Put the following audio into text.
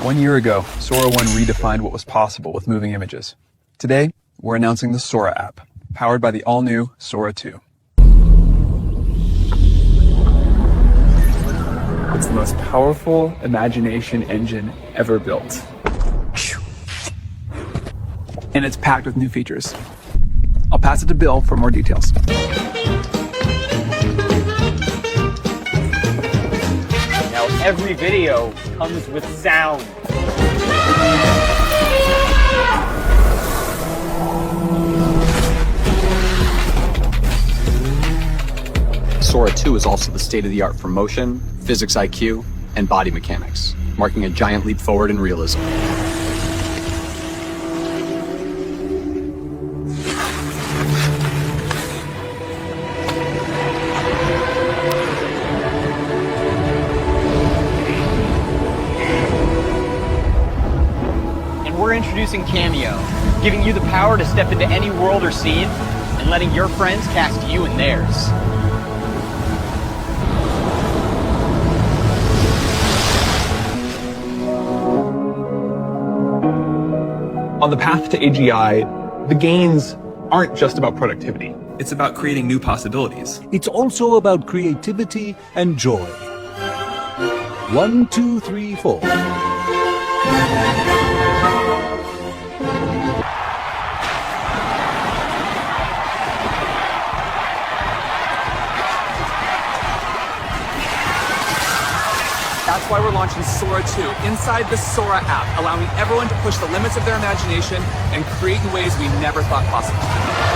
1 year ago, Sora 1 redefined what was possible with moving images. Today, we're announcing the Sora app, powered by the all-new Sora 2. It's the most powerful imagination engine ever built. And it's packed with new features. I'll pass it to Bill for more details. Now every video comes with sound. Sora 2 is also the state-of-the-art for motion, physics IQ, and body mechanics, marking a giant leap forward in realism. And we're introducing Cameo, giving you the power to step into any world or scene and letting your friends cast you in theirs. On the path to AGI, the gains aren't just about productivity. It's about creating new possibilities. It's also about creativity and joy. 1, 2, 3, 4. That's why we're launching Sora 2 inside the Sora app, allowing everyone to push the limits of their imagination and create in ways we never thought possible.